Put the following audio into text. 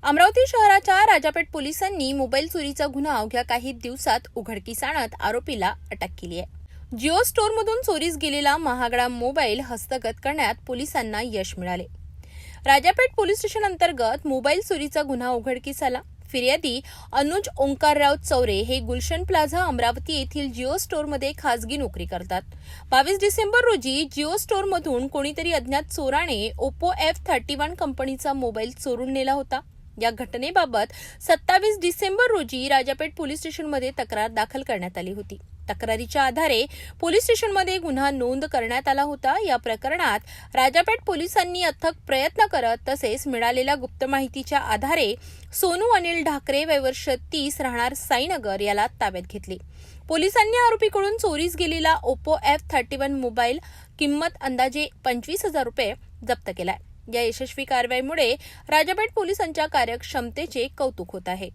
अमरावती शहराच्या राजापेठ पोलिसांनी मोबाईल चोरीचा गुन्हा अवघ्या काही दिवसात उघडकीस आणत आरोपीला अटक केली आहे। जिओ स्टोअरमधून चोरीस गेलेला महागडा मोबाईल हस्तगत करण्यात पोलिसांना यश मिळाले। राजापेठ पोलीस स्टेशन अंतर्गत मोबाईल चोरीचा गुन्हा उघडकीस आला। फिर्यादी अनुज ओंकारराव चौरे हे गुलशन प्लाझा अमरावती येथील जिओ स्टोअरमध्ये खासगी नोकरी करतात। 22 डिसेंबर रोजी जिओ स्टोअरमधून कोणीतरी अज्ञात चोराने ओप्पो F31 कंपनीचा मोबाईल चोरून नेला होता। या घटनेबाबत 27 डिसेंबर रोजी राजापेठ पोलीस स्टेशनमध्ये तक्रार दाखल करण्यात आली होती। तक्रारीच्या आधारे पोलीस स्टेशनमध्ये गुन्हा नोंद करण्यात आला होता। या प्रकरणात राजापेठ पोलिसांनी अथक प्रयत्न करत तसेच मिळालेल्या गुप्त माहितीच्या आधारे सोनू अनिल ढाकरे वय वर्ष 30 राहणार साईनगर याला ताब्यात घेतले। पोलिसांनी आरोपीकडून चोरीस गेलेला ओप्पो F31 मोबाईल किंमत अंदाजे 25,000 रुपये जप्त केलाय। या यशस्वी कारवाईमुळे राजापेठ पोलिसांच्या कार्यक्षमतेचे कौतुक होत आहे।